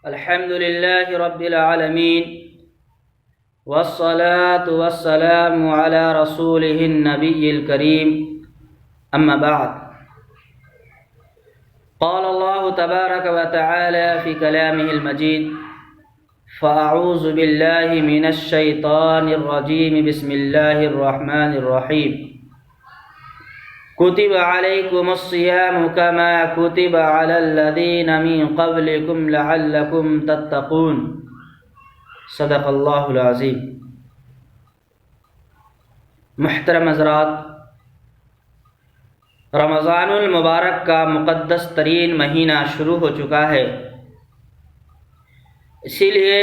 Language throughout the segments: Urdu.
الحمد لله رب العالمين والصلاة والسلام على رسوله النبي الكريم أما بعد. قال الله تبارك وتعالى في كلامه المجيد: فأعوذ بالله من الشيطان الرجيم بسم الله الرحمن الرحيم. كتب عليكم الصيام كما كتب على الذين من قبلكم لعلكم تتقون. صدق اللہ العظیم. محترم حضرات، رمضان المبارک کا مقدس ترین مہینہ شروع ہو چکا ہے. اسی لیے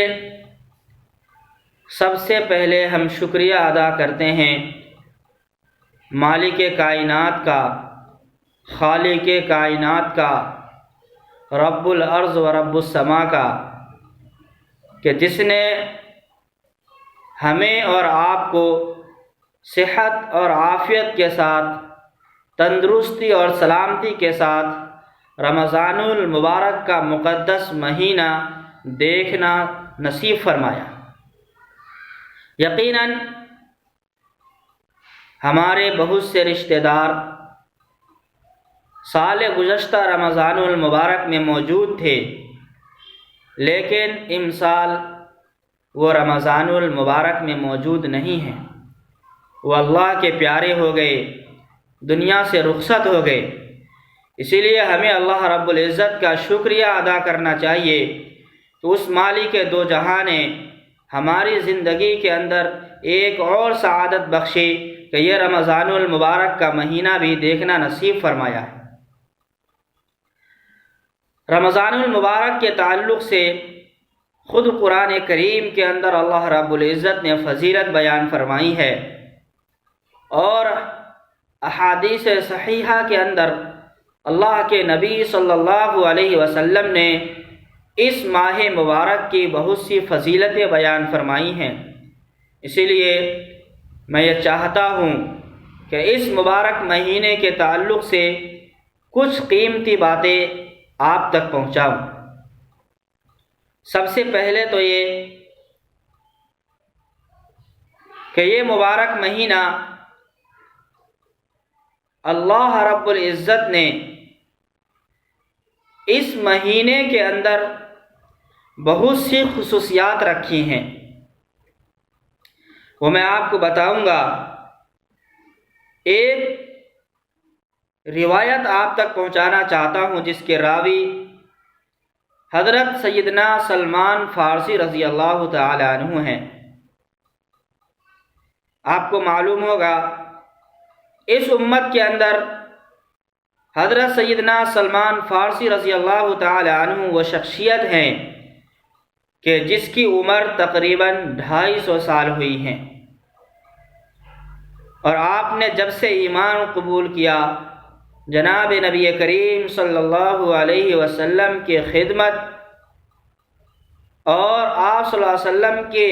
سب سے پہلے ہم شکریہ ادا کرتے ہیں مالک کائنات کا، خالق کائنات کا، رب الارض و رب السماء کا، کہ جس نے ہمیں اور آپ کو صحت اور عافیت کے ساتھ، تندرستی اور سلامتی کے ساتھ رمضان المبارک کا مقدس مہینہ دیکھنا نصیب فرمایا. یقیناً ہمارے بہت سے رشتہ دار سال گزشتہ رمضان المبارک میں موجود تھے، لیکن امسال وہ رمضان المبارک میں موجود نہیں ہیں. وہ اللہ کے پیارے ہو گئے، دنیا سے رخصت ہو گئے. اسی لیے ہمیں اللہ رب العزت کا شکریہ ادا کرنا چاہیے کہ اس مالک دو جہاں نے ہماری زندگی کے اندر ایک اور سعادت بخشی کہ یہ رمضان المبارک کا مہینہ بھی دیکھنا نصیب فرمایا ہے. رمضان المبارک کے تعلق سے خود قرآن کریم کے اندر اللہ رب العزت نے فضیلت بیان فرمائی ہے، اور احادیث صحیحہ کے اندر اللہ کے نبی صلی اللہ علیہ وسلم نے اس ماہ مبارک کی بہت سی فضیلتیں بیان فرمائی ہیں. اسی لیے میں یہ چاہتا ہوں کہ اس مبارک مہینے کے تعلق سے کچھ قیمتی باتیں آپ تک پہنچاؤں. سب سے پہلے تو یہ کہ یہ مبارک مہینہ اللہ رب العزت نے اس مہینے کے اندر بہت سی خصوصیات رکھی ہیں، وہ میں آپ کو بتاؤں گا. ایک روایت آپ تک پہنچانا چاہتا ہوں جس کے راوی حضرت سیدنا سلمان فارسی رضی اللہ تعالی عنہ ہیں. آپ کو معلوم ہوگا اس امت کے اندر حضرت سیدنا سلمان فارسی رضی اللہ تعالی عنہ وہ شخصیت ہیں کہ جس کی عمر تقریباً 250 سال ہوئی ہیں، اور آپ نے جب سے ایمان قبول کیا جناب نبی کریم صلی اللہ علیہ وسلم کی خدمت اور آپ صلی اللہ علیہ وسلم کے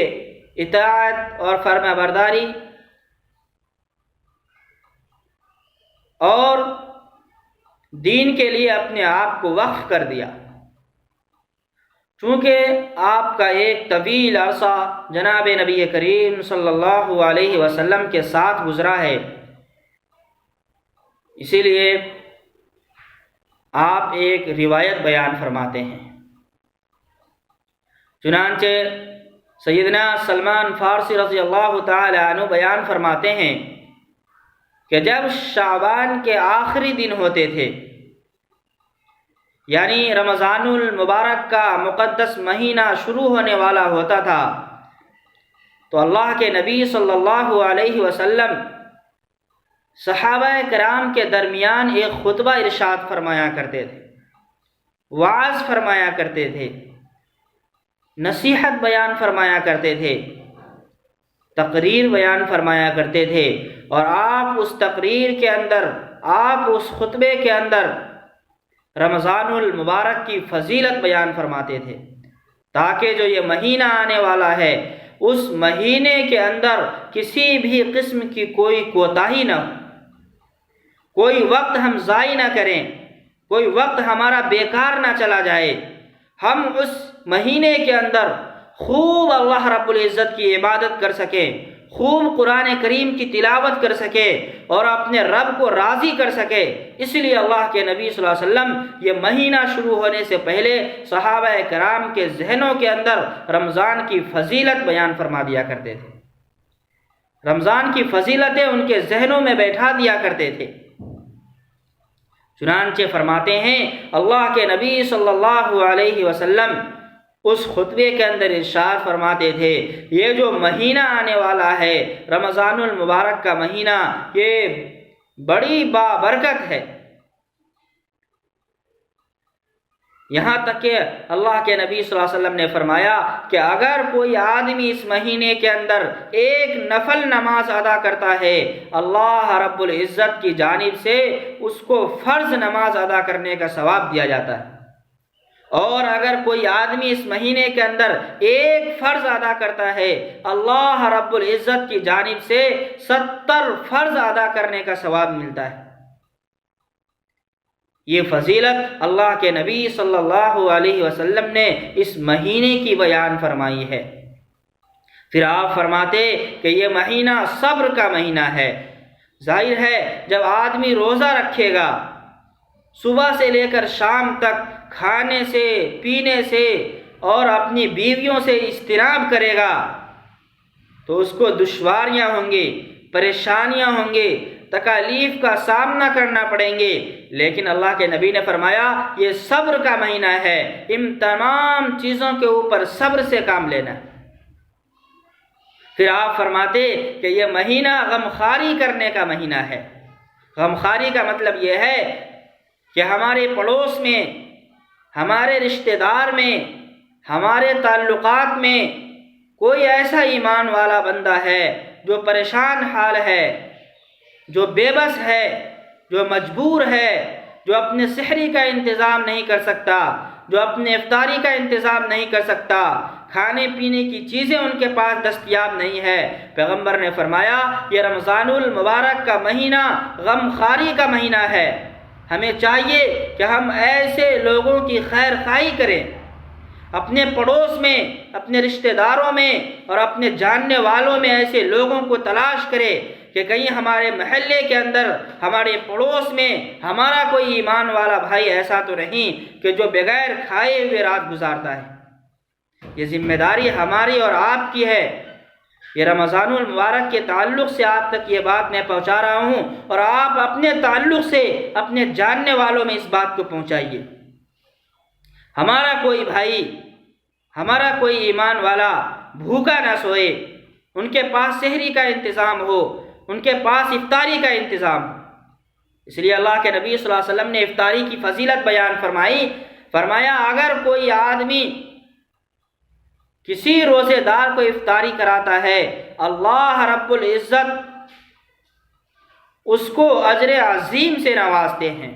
اطاعت اور فرما برداری اور دین کے لیے اپنے آپ کو وقف کر دیا. چونکہ آپ کا ایک طویل عرصہ جناب نبی کریم صلی اللہ علیہ وسلم کے ساتھ گزرا ہے، اسی لیے آپ ایک روایت بیان فرماتے ہیں. چنانچہ سیدنا سلمان فارسی رضی اللہ تعالی عنہ بیان فرماتے ہیں کہ جب شعبان کے آخری دن ہوتے تھے، یعنی رمضان المبارک کا مقدس مہینہ شروع ہونے والا ہوتا تھا، تو اللہ کے نبی صلی اللہ علیہ وسلم صحابہ کرام کے درمیان ایک خطبہ ارشاد فرمایا کرتے تھے، وعظ فرمایا کرتے تھے، نصیحت بیان فرمایا کرتے تھے، تقریر بیان فرمایا کرتے تھے. اور آپ اس تقریر کے اندر، آپ اس خطبے کے اندر رمضان المبارک کی فضیلت بیان فرماتے تھے، تاکہ جو یہ مہینہ آنے والا ہے اس مہینے کے اندر کسی بھی قسم کی کوئی کوتاہی نہ ہو، کوئی وقت ہم ضائع نہ کریں، کوئی وقت ہمارا بیکار نہ چلا جائے. ہم اس مہینے کے اندر خوب اللہ رب العزت کی عبادت کر سکیں، خوب قرآن کریم کی تلاوت کر سکے اور اپنے رب کو راضی کر سکے۔ اس لیے اللہ کے نبی صلی اللہ علیہ وسلم یہ مہینہ شروع ہونے سے پہلے صحابہ کرام کے ذہنوں کے اندر رمضان کی فضیلت بیان فرما دیا کرتے تھے، رمضان کی فضیلتیں ان کے ذہنوں میں بیٹھا دیا کرتے تھے۔ چنانچہ فرماتے ہیں اللہ کے نبی صلی اللہ علیہ وسلم اس خطبے کے اندر ارشاد فرماتے تھے، یہ جو مہینہ آنے والا ہے رمضان المبارک کا مہینہ، یہ بڑی بابرکت ہے۔ یہاں تک کہ اللہ کے نبی صلی اللہ علیہ وسلم نے فرمایا کہ اگر کوئی آدمی اس مہینے کے اندر ایک نفل نماز ادا کرتا ہے، اللہ رب العزت کی جانب سے اس کو فرض نماز ادا کرنے کا ثواب دیا جاتا ہے، اور اگر کوئی آدمی اس مہینے کے اندر ایک فرض ادا کرتا ہے، اللہ رب العزت کی جانب سے 70 فرض ادا کرنے کا ثواب ملتا ہے۔ یہ فضیلت اللہ کے نبی صلی اللہ علیہ وسلم نے اس مہینے کی بیان فرمائی ہے۔ پھر آپ فرماتے کہ یہ مہینہ صبر کا مہینہ ہے۔ ظاہر ہے جب آدمی روزہ رکھے گا، صبح سے لے کر شام تک کھانے سے پینے سے اور اپنی بیویوں سے اجتناب کرے گا تو اس کو دشواریاں ہوں گی، پریشانیاں ہوں گی، تکالیف کا سامنا کرنا پڑیں گے، لیکن اللہ کے نبی نے فرمایا یہ صبر کا مہینہ ہے، ان تمام چیزوں کے اوپر صبر سے کام لینا ہے۔ پھر آپ فرماتے کہ یہ مہینہ غمخواری کرنے کا مہینہ ہے۔ غمخواری کا مطلب یہ ہے کہ ہمارے پڑوس میں، ہمارے رشتہ دار میں، ہمارے تعلقات میں کوئی ایسا ایمان والا بندہ ہے جو پریشان حال ہے، جو بے بس ہے، جو مجبور ہے، جو اپنے سحری کا انتظام نہیں کر سکتا، جو اپنے افطاری کا انتظام نہیں کر سکتا، کھانے پینے کی چیزیں ان کے پاس دستیاب نہیں ہے۔ پیغمبر نے فرمایا یہ رمضان المبارک کا مہینہ غمخواری کا مہینہ ہے۔ ہمیں چاہیے کہ ہم ایسے لوگوں کی خیر خواہی کریں، اپنے پڑوس میں، اپنے رشتہ داروں میں اور اپنے جاننے والوں میں ایسے لوگوں کو تلاش کرے کہ کہیں ہمارے محلے کے اندر، ہمارے پڑوس میں ہمارا کوئی ایمان والا بھائی ایسا تو نہیں کہ جو بغیر کھائے ہوئے رات گزارتا ہے۔ یہ ذمہ داری ہماری اور آپ کی ہے۔ یہ رمضان المبارک کے تعلق سے آپ تک یہ بات میں پہنچا رہا ہوں، اور آپ اپنے تعلق سے اپنے جاننے والوں میں اس بات کو پہنچائیے۔ ہمارا کوئی بھائی، ہمارا کوئی ایمان والا بھوکا نہ سوئے، ان کے پاس سحری کا انتظام ہو، ان کے پاس افطاری کا انتظام ہو۔ اس لیے اللہ کے نبی صلی اللہ علیہ وسلم نے افطاری کی فضیلت بیان فرمائی، فرمایا اگر کوئی آدمی کسی روزے دار کو افطاری کراتا ہے، اللہ رب العزت اس کو اجر عظیم سے نوازتے ہیں۔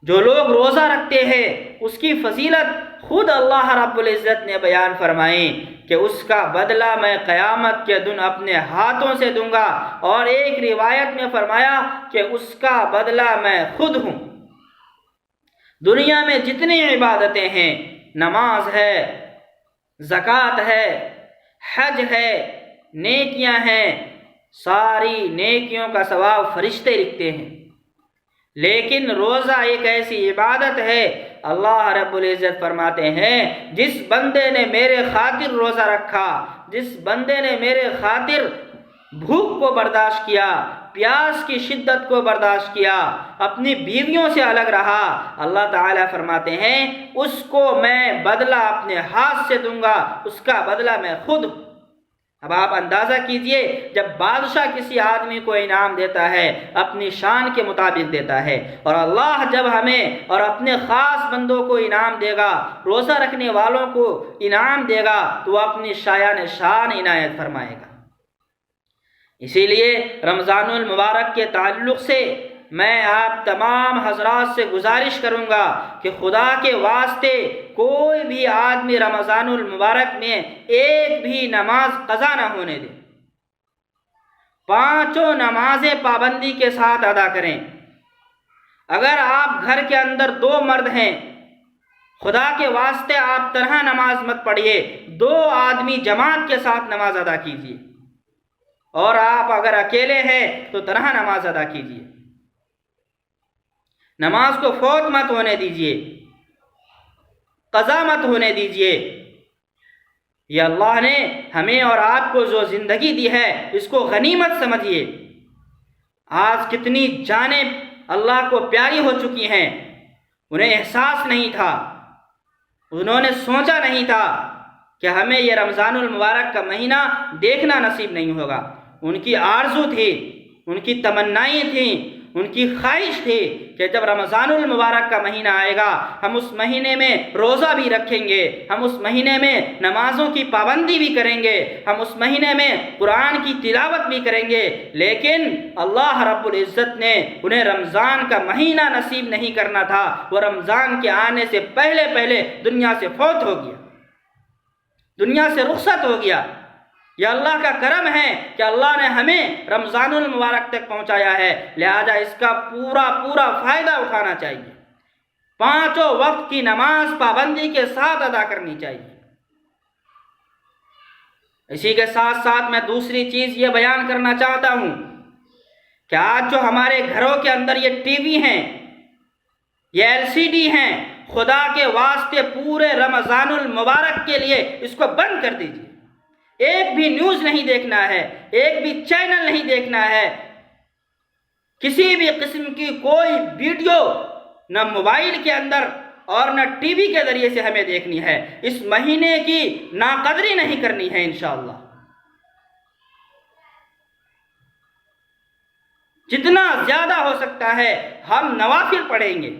جو لوگ روزہ رکھتے ہیں اس کی فضیلت خود اللہ رب العزت نے بیان فرمائی کہ اس کا بدلہ میں قیامت کے دن اپنے ہاتھوں سے دوں گا، اور ایک روایت میں فرمایا کہ اس کا بدلہ میں خود ہوں۔ دنیا میں جتنی عبادتیں ہیں، نماز ہے، زکوٰۃ ہے، حج ہے، نیکیاں ہیں، ساری نیکیوں کا ثواب فرشتے لکھتے ہیں، لیکن روزہ ایک ایسی عبادت ہے، اللہ رب العزت فرماتے ہیں جس بندے نے میرے خاطر روزہ رکھا، جس بندے نے میرے خاطر بھوک کو برداشت کیا، پیاس کی شدت کو برداشت کیا، اپنی بیویوں سے الگ رہا، اللہ تعالیٰ فرماتے ہیں اس کو میں بدلہ اپنے ہاتھ سے دوں گا، اس کا بدلہ میں خود ہوں۔ اب آپ اندازہ کیجئے جب بادشاہ کسی آدمی کو انعام دیتا ہے اپنی شان کے مطابق دیتا ہے، اور اللہ جب ہمیں اور اپنے خاص بندوں کو انعام دے گا، روزہ رکھنے والوں کو انعام دے گا، تو وہ اپنی شایان شان عنایت فرمائے گا۔ اسی لیے رمضان المبارک کے تعلق سے میں آپ تمام حضرات سے گزارش کروں گا کہ خدا کے واسطے کوئی بھی آدمی رمضان المبارک میں ایک بھی نماز قضا نہ ہونے دے، 5 نمازیں پابندی کے ساتھ ادا کریں۔ اگر آپ گھر کے اندر 2 مرد ہیں خدا کے واسطے آپ تنہا نماز مت پڑھیے، 2 آدمی جماعت کے ساتھ نماز ادا کیجیے، اور آپ اگر اکیلے ہیں تو تنہا نماز ادا کیجیے۔ نماز کو فوت مت ہونے دیجیے، قضا مت ہونے دیجیے۔ یہ اللہ نے ہمیں اور آپ کو جو زندگی دی ہے اس کو غنیمت سمجھیے۔ آج کتنی جانیں اللہ کو پیاری ہو چکی ہیں، انہیں احساس نہیں تھا، انہوں نے سوچا نہیں تھا کہ ہمیں یہ رمضان المبارک کا مہینہ دیکھنا نصیب نہیں ہوگا۔ ان کی آرزو تھی، ان کی تمنائیں تھیں، ان کی خواہش تھی کہ جب رمضان المبارک کا مہینہ آئے گا ہم اس مہینے میں روزہ بھی رکھیں گے، ہم اس مہینے میں نمازوں کی پابندی بھی کریں گے، ہم اس مہینے میں قرآن کی تلاوت بھی کریں گے، لیکن اللہ رب العزت نے انہیں رمضان کا مہینہ نصیب نہیں کرنا تھا۔ وہ رمضان کے آنے سے پہلے پہلے دنیا سے فوت ہو گیا، دنیا سے رخصت ہو گیا۔ یہ اللہ کا کرم ہے کہ اللہ نے ہمیں رمضان المبارک تک پہنچایا ہے، لہذا اس کا پورا فائدہ اٹھانا چاہیے۔ 5 وقت کی نماز پابندی کے ساتھ ادا کرنی چاہیے۔ اسی کے ساتھ ساتھ میں دوسری چیز یہ بیان کرنا چاہتا ہوں کہ آج جو ہمارے گھروں کے اندر یہ ٹی وی ہیں، یہ LCD ہیں، خدا کے واسطے پورے رمضان المبارک کے لیے اس کو بند کر دیجیے۔ ایک بھی نیوز نہیں دیکھنا ہے، ایک بھی چینل نہیں دیکھنا ہے، کسی بھی قسم کی کوئی ویڈیو نہ موبائل کے اندر اور نہ ٹی وی کے ذریعے سے ہمیں دیکھنی ہے۔ اس مہینے کی ناقدری نہیں کرنی ہے انشاءاللہ۔ جتنا زیادہ ہو سکتا ہے ہم نوافل پڑھیں گے۔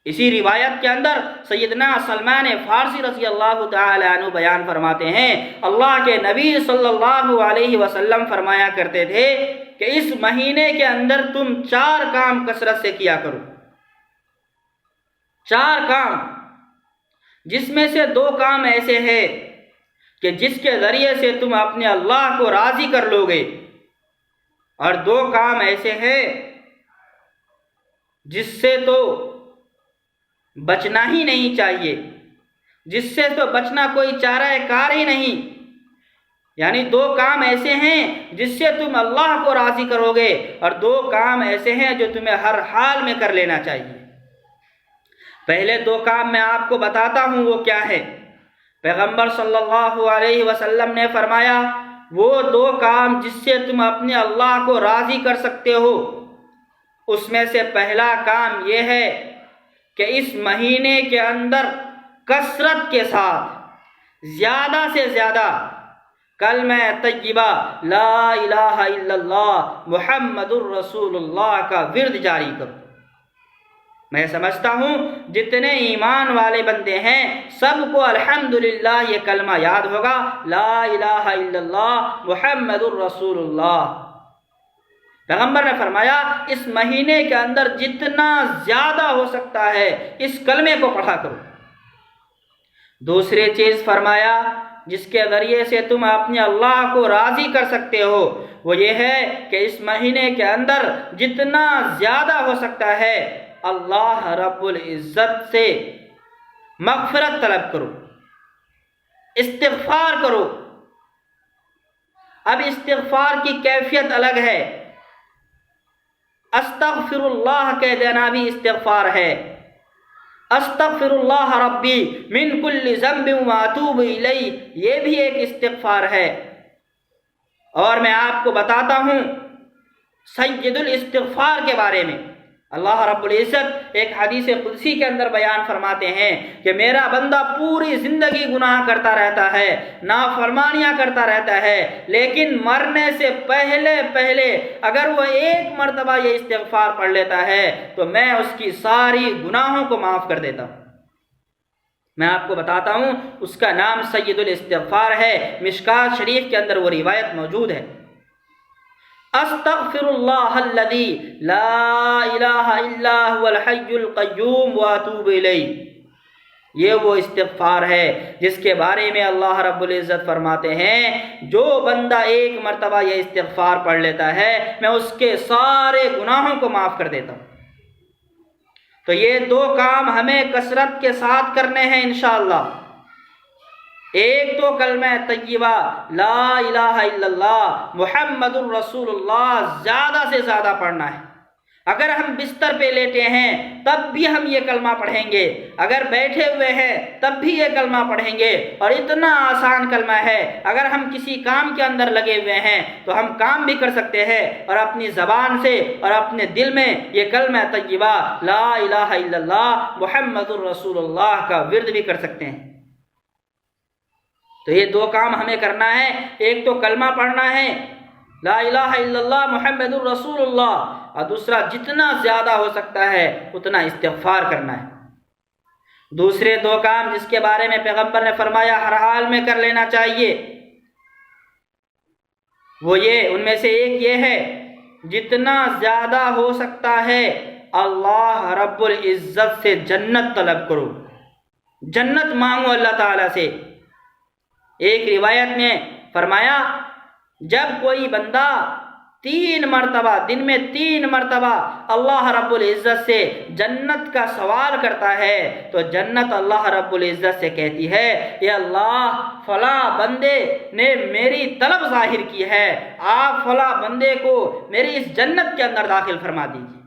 اسی روایت کے اندر سیدنا سلمان فارسی رضی اللہ تعالی عنہ بیان فرماتے ہیں، اللہ کے نبی صلی اللہ علیہ وسلم فرمایا کرتے تھے کہ اس مہینے کے اندر تم 4 کام کثرت سے کیا کرو۔ 4 کام، جس میں سے 2 کام ایسے ہیں کہ جس کے ذریعے سے تم اپنے اللہ کو راضی کر لو گے، اور 2 کام ایسے ہیں جس سے تو بچنا ہی نہیں چاہیے، جس سے تو بچنا کوئی چارہ کار ہی نہیں۔ یعنی 2 کام ایسے ہیں جس سے تم اللہ کو راضی کرو گے، اور 2 کام ایسے ہیں جو تمہیں ہر حال میں کر لینا چاہیے۔ پہلے 2 کام میں آپ کو بتاتا ہوں وہ کیا ہے۔ پیغمبر صلی اللہ علیہ وسلم نے فرمایا وہ 2 کام جس سے تم اپنے اللہ کو راضی کر سکتے ہو، اس میں سے پہلا کام یہ ہے کہ اس مہینے کے اندر کثرت کے ساتھ زیادہ سے زیادہ کلمہ طیبہ لا الہ الا اللہ محمد الرسول اللہ کا ورد جاری کرو۔ میں سمجھتا ہوں جتنے ایمان والے بندے ہیں سب کو الحمدللہ یہ کلمہ یاد ہوگا، لا الہ الا اللہ محمد الرسول اللہ۔ پیغمبر نے فرمایا اس مہینے کے اندر جتنا زیادہ ہو سکتا ہے اس کلمے کو پڑھا کرو۔ دوسری چیز فرمایا جس کے ذریعے سے تم اپنے اللہ کو راضی کر سکتے ہو وہ یہ ہے کہ اس مہینے کے اندر جتنا زیادہ ہو سکتا ہے اللہ رب العزت سے مغفرت طلب کرو، استغفار کرو۔ اب استغفار کی کیفیت الگ ہے، استغفر اللہ کہہ دینا بھی استغفار ہے۔ استغفر اللہ ربی من کل ذنب واتوب الیہ، یہ بھی ایک استغفار ہے۔ اور میں آپ کو بتاتا ہوں سید الاستغفار کے بارے میں۔ اللہ رب العزت ایک حدیث قدسی کے اندر بیان فرماتے ہیں کہ میرا بندہ پوری زندگی گناہ کرتا رہتا ہے، نافرمانیاں کرتا رہتا ہے، لیکن مرنے سے پہلے اگر وہ 1 مرتبہ یہ استغفار پڑھ لیتا ہے تو میں اس کی ساری گناہوں کو معاف کر دیتا ہوں۔ میں آپ کو بتاتا ہوں اس کا نام سید الاستغفار ہے، مشکات شریف کے اندر وہ روایت موجود ہے۔ استغفر اللہ الذی لا الہ الا هو الحی القیوم واتوب الیہ، یہ وہ استغفار ہے جس کے بارے میں اللہ رب العزت فرماتے ہیں جو بندہ 1 مرتبہ یہ استغفار پڑھ لیتا ہے میں اس کے سارے گناہوں کو معاف کر دیتا ہوں۔ تو یہ دو کام ہمیں کثرت کے ساتھ کرنے ہیں انشاءاللہ۔ ایک تو کلمہ طیبہ لا الہ الا اللہ محمد الرسول اللہ زیادہ سے زیادہ پڑھنا ہے۔ اگر ہم بستر پہ لیٹے ہیں تب بھی ہم یہ کلمہ پڑھیں گے، اگر بیٹھے ہوئے ہیں تب بھی یہ کلمہ پڑھیں گے، اور اتنا آسان کلمہ ہے، اگر ہم کسی کام کے اندر لگے ہوئے ہیں تو ہم کام بھی کر سکتے ہیں اور اپنی زبان سے اور اپنے دل میں یہ کلمہ طیبہ لا الہ الا اللہ محمد الرسول اللہ کا ورد بھی کر سکتے ہیں۔ تو یہ دو کام ہمیں کرنا ہے، ایک تو کلمہ پڑھنا ہے لا الہ الا اللہ محمد الرسول اللہ، اور دوسرا جتنا زیادہ ہو سکتا ہے اتنا استغفار کرنا ہے۔ دوسرے دو کام جس کے بارے میں پیغمبر نے فرمایا ہر حال میں کر لینا چاہیے، وہ ان میں سے ایک یہ ہے، جتنا زیادہ ہو سکتا ہے اللہ رب العزت سے جنت طلب کرو، جنت مانگو اللہ تعالیٰ سے۔ ایک روایت میں فرمایا جب کوئی بندہ 3 مرتبہ دن میں 3 مرتبہ اللہ رب العزت سے جنت کا سوال کرتا ہے تو جنت اللہ رب العزت سے کہتی ہے اے اللہ فلاں بندے نے میری طلب ظاہر کی ہے، آپ فلاں بندے کو میری اس جنت کے اندر داخل فرما دیجیے۔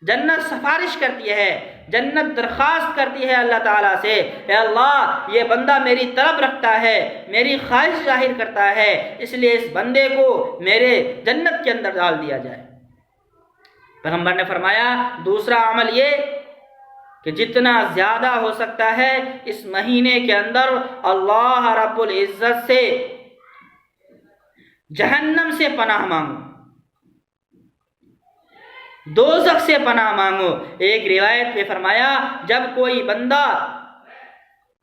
جنت سفارش کرتی ہے، جنت درخواست کرتی ہے اللہ تعالیٰ سے اے اللہ یہ بندہ میری طلب رکھتا ہے، میری خواہش ظاہر کرتا ہے، اس لیے اس بندے کو میرے جنت کے اندر ڈال دیا جائے۔ پیغمبر نے فرمایا دوسرا عمل یہ کہ جتنا زیادہ ہو سکتا ہے اس مہینے کے اندر اللہ رب العزت سے جہنم سے پناہ مانگو، دوزخ سے پناہ مانگو۔ ایک روایت میں فرمایا جب کوئی بندہ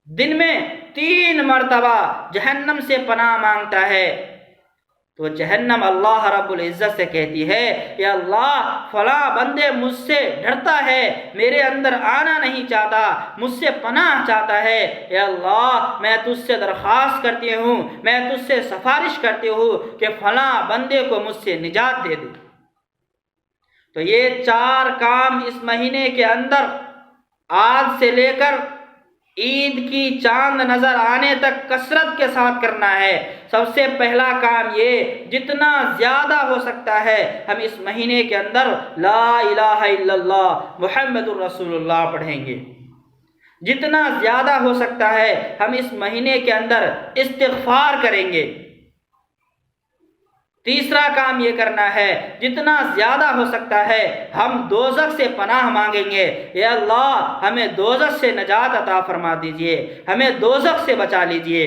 دن میں 3 مرتبہ جہنم سے پناہ مانگتا ہے تو جہنم اللہ رب العزت سے کہتی ہے یا اللہ فلاں بندے مجھ سے ڈرتا ہے، میرے اندر آنا نہیں چاہتا، مجھ سے پناہ چاہتا ہے، یا اللہ میں تجھ سے درخواست کرتی ہوں، میں تجھ سے سفارش کرتی ہوں کہ فلاں بندے کو مجھ سے نجات دے دے۔ تو یہ 4 کام اس مہینے کے اندر آج سے لے کر عید کی چاند نظر آنے تک کثرت کے ساتھ کرنا ہے۔ سب سے پہلا کام یہ جتنا زیادہ ہو سکتا ہے ہم اس مہینے کے اندر لا الہ الا اللہ محمد الرسول اللہ پڑھیں گے، جتنا زیادہ ہو سکتا ہے ہم اس مہینے کے اندر استغفار کریں گے۔ تیسرا کام یہ کرنا ہے جتنا زیادہ ہو سکتا ہے ہم دوزخ سے پناہ مانگیں گے، اے اللہ ہمیں دوزخ سے نجات عطا فرما دیجئے، ہمیں دوزخ سے بچا لیجئے۔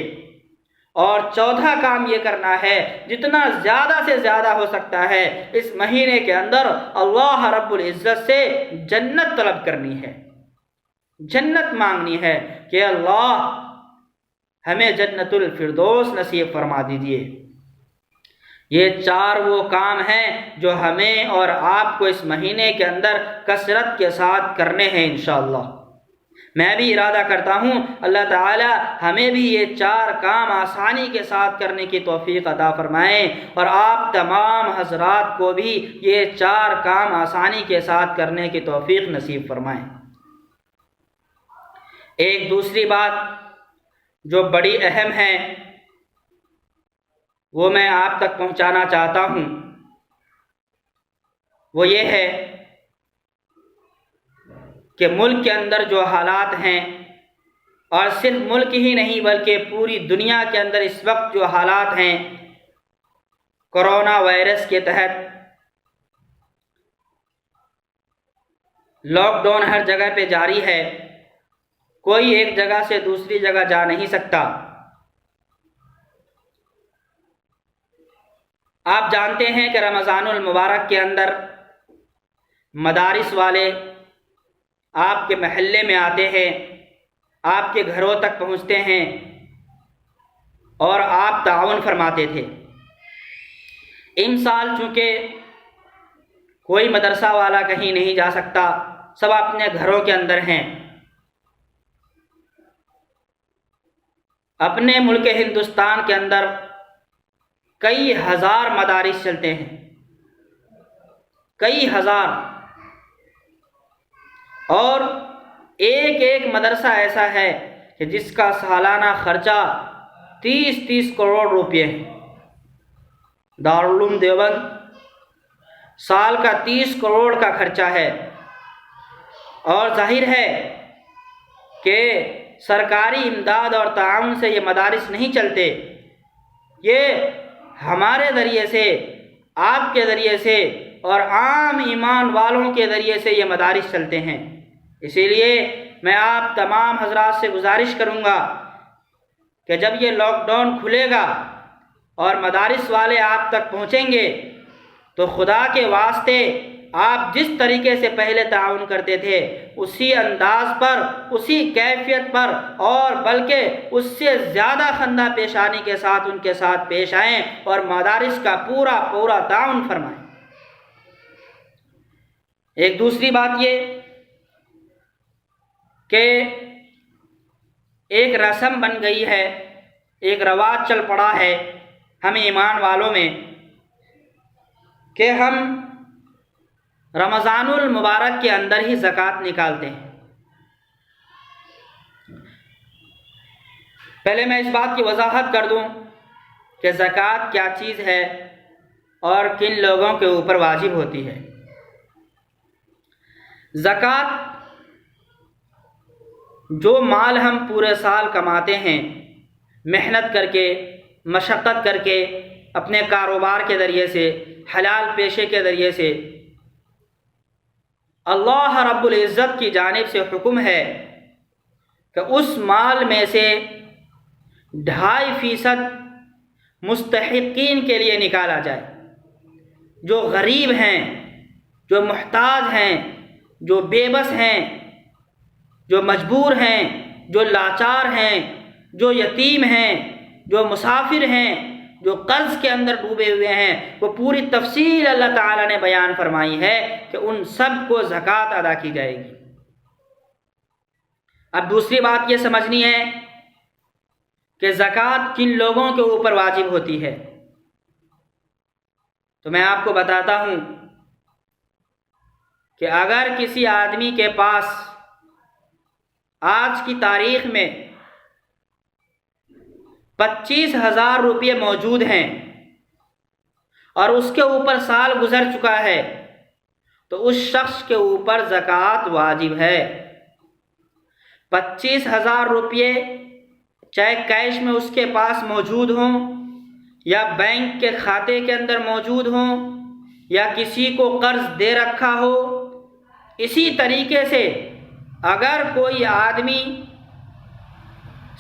اور چوتھا کام یہ کرنا ہے جتنا زیادہ سے زیادہ ہو سکتا ہے اس مہینے کے اندر اللہ رب العزت سے جنت طلب کرنی ہے، جنت مانگنی ہے کہ اللہ ہمیں جنت الفردوس نصیب فرما دیجئے۔ یہ 4 وہ کام ہیں جو ہمیں اور آپ کو اس مہینے کے اندر کثرت کے ساتھ کرنے ہیں انشاءاللہ۔ میں بھی ارادہ کرتا ہوں اللہ تعالی ہمیں بھی یہ 4 کام آسانی کے ساتھ کرنے کی توفیق عطا فرمائیں، اور آپ تمام حضرات کو بھی یہ 4 کام آسانی کے ساتھ کرنے کی توفیق نصیب فرمائیں۔ ایک دوسری بات جو بڑی اہم ہے وہ میں آپ تک پہنچانا چاہتا ہوں، وہ یہ ہے کہ ملک کے اندر جو حالات ہیں، اور صرف ملک ہی نہیں بلکہ پوری دنیا کے اندر اس وقت جو حالات ہیں کرونا وائرس کے تحت لاک ڈاؤن ہر جگہ پہ جاری ہے، کوئی ایک جگہ سے دوسری جگہ جا نہیں سکتا۔ آپ جانتے ہیں کہ رمضان المبارک کے اندر مدارس والے آپ کے محلے میں آتے ہیں، آپ کے گھروں تک پہنچتے ہیں اور آپ تعاون فرماتے تھے۔ ان سال چونکہ کوئی مدرسہ والا کہیں نہیں جا سکتا، سب اپنے گھروں کے اندر ہیں۔ اپنے ملک ہندوستان کے اندر کئی ہزار مدارس چلتے ہیں، کئی ہزار۔ اور ایک ایک مدرسہ ایسا ہے کہ جس کا سالانہ خرچہ 30 کروڑ روپے ہے۔ دارالعلوم دیوبند سال کا 30 کروڑ کا خرچہ ہے، اور ظاہر ہے کہ سرکاری امداد اور تعاون سے یہ مدارس نہیں چلتے، یہ ہمارے ذریعے سے، آپ کے ذریعے سے اور عام ایمان والوں کے ذریعے سے یہ مدارس چلتے ہیں۔ اسی لیے میں آپ تمام حضرات سے گزارش کروں گا کہ جب یہ لاک ڈاؤن کھلے گا اور مدارس والے آپ تک پہنچیں گے تو خدا کے واسطے آپ جس طریقے سے پہلے تعاون کرتے تھے اسی انداز پر، اسی کیفیت پر، اور بلکہ اس سے زیادہ خندہ پیشانی کے ساتھ ان کے ساتھ پیش آئیں اور مدارس کا پورا تعاون فرمائیں۔ ایک دوسری بات یہ کہ ایک رسم بن گئی ہے، ایک رواج چل پڑا ہے ہم ایمان والوں میں کہ ہم رمضان المبارک کے اندر ہی زکوٰۃ نکالتے ہیں۔ پہلے میں اس بات کی وضاحت کر دوں کہ زکوٰۃ کیا چیز ہے اور کن لوگوں کے اوپر واجب ہوتی ہے۔ زکوٰۃ جو مال ہم پورے سال کماتے ہیں، محنت کر کے، مشقت کر کے، اپنے کاروبار کے ذریعے سے، حلال پیشے کے ذریعے سے، اللہ رب العزت کی جانب سے حکم ہے کہ اس مال میں سے 2.5% مستحقین کے لیے نکالا جائے، جو غریب ہیں، جو محتاج ہیں، جو بے بس ہیں، جو مجبور ہیں، جو لاچار ہیں، جو یتیم ہیں، جو مسافر ہیں، جو قرض کے اندر ڈوبے ہوئے ہیں، وہ پوری تفصیل اللہ تعالیٰ نے بیان فرمائی ہے کہ ان سب کو زکوٰۃ ادا کی جائے گی۔ اب دوسری بات یہ سمجھنی ہے کہ زکوٰۃ کن لوگوں کے اوپر واجب ہوتی ہے، تو میں آپ کو بتاتا ہوں کہ اگر کسی آدمی کے پاس آج کی تاریخ میں 25,000 روپے موجود ہیں اور اس کے اوپر سال گزر چکا ہے تو اس شخص کے اوپر زکوٰۃ واجب ہے۔ 25,000 روپے چاہے کیش میں اس کے پاس موجود ہوں یا بینک کے کھاتے کے اندر موجود ہوں یا کسی کو قرض دے رکھا ہو، اسی طریقے سے اگر کوئی آدمی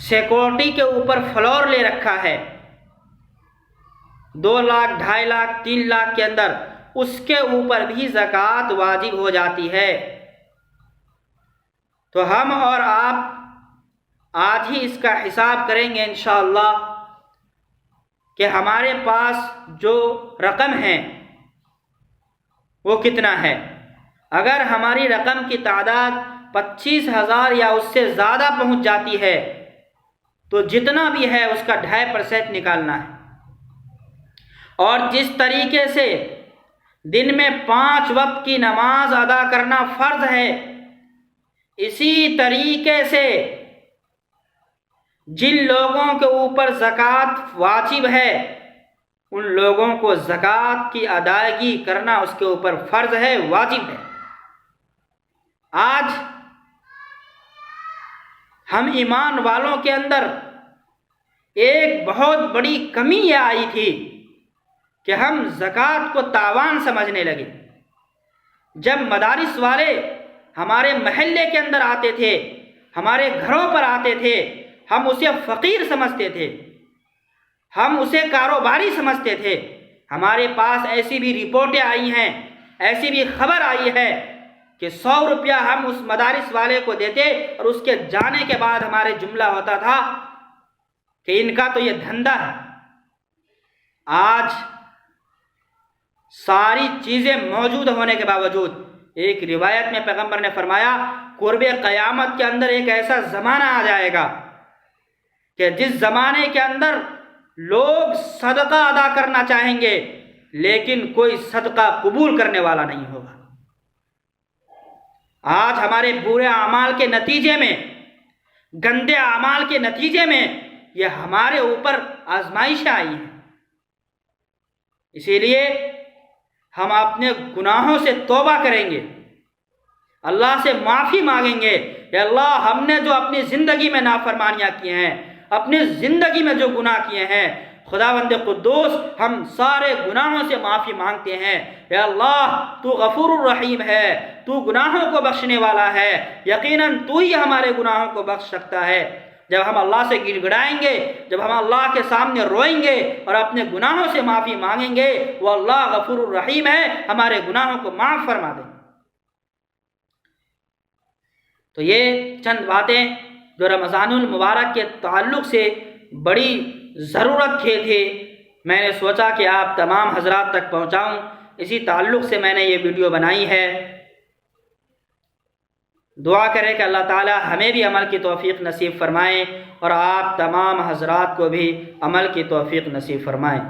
سیکورٹی کے اوپر فلور لے رکھا ہے 2 لاکھ، 2.5 لاکھ، 3 لاکھ کے اندر، اس کے اوپر بھی زکوٰۃ واجب ہو جاتی ہے۔ تو ہم اور آپ آج ہی اس کا حساب کریں گے انشاءاللہ کہ ہمارے پاس جو رقم ہے وہ کتنا ہے۔ اگر ہماری رقم کی تعداد 25,000 یا اس سے زیادہ پہنچ جاتی ہے تو جتنا بھی ہے اس کا 2.5% نکالنا ہے، اور جس طریقے سے دن میں 5 وقت کی نماز ادا کرنا فرض ہے، اسی طریقے سے جن لوگوں کے اوپر زکوٰۃ واجب ہے ان لوگوں کو زکوٰۃ کی ادائیگی کرنا اس کے اوپر فرض ہے، واجب ہے۔ آج ہم ایمان والوں کے اندر ایک بہت بڑی کمی یہ آئی تھی کہ ہم زکوٰۃ کو تاوان سمجھنے لگے۔ جب مدارس والے ہمارے محلے کے اندر آتے تھے، ہمارے گھروں پر آتے تھے، ہم اسے فقیر سمجھتے تھے، ہم اسے کاروباری سمجھتے تھے۔ ہمارے پاس ایسی بھی رپورٹیں آئی ہیں، ایسی بھی خبر آئی ہے کہ 100 روپیہ ہم اس مدارس والے کو دیتے اور اس کے جانے کے بعد ہمارے جملہ ہوتا تھا کہ ان کا تو یہ دھندا ہے۔ آج ساری چیزیں موجود ہونے کے باوجود ایک روایت میں پیغمبر نے فرمایا قرب قیامت کے اندر ایک ایسا زمانہ آ جائے گا کہ جس زمانے کے اندر لوگ صدقہ ادا کرنا چاہیں گے لیکن کوئی صدقہ قبول کرنے والا نہیں ہوگا۔ آج ہمارے برے اعمال کے نتیجے میں، گندے اعمال کے نتیجے میں یہ ہمارے اوپر آزمائشیں آئی ہیں۔ اسی لیے ہم اپنے گناہوں سے توبہ کریں گے، اللہ سے معافی مانگیں گے کہ اللہ ہم نے جو اپنی زندگی میں نافرمانیاں کی ہیں، اپنی زندگی میں جو گناہ کیے ہیں، خداوند قدوس ہم سارے گناہوں سے معافی مانگتے ہیں۔ اے اللہ تو غفور الرحیم ہے، تو گناہوں کو بخشنے والا ہے، یقیناً تو ہی ہمارے گناہوں کو بخش سکتا ہے۔ جب ہم اللہ سے گڑ گڑائیں گے، جب ہم اللہ کے سامنے روئیں گے اور اپنے گناہوں سے معافی مانگیں گے، وہ اللہ غفور الرحیم ہے، ہمارے گناہوں کو معاف فرما دیں۔ تو یہ چند باتیں جو رمضان المبارک کے تعلق سے بڑی ضرورت تھی، میں نے سوچا کہ آپ تمام حضرات تک پہنچاؤں، اسی تعلق سے میں نے یہ ویڈیو بنائی ہے۔ دعا کریں کہ اللہ تعالی ہمیں بھی عمل کی توفیق نصیب فرمائیں اور آپ تمام حضرات کو بھی عمل کی توفیق نصیب فرمائیں۔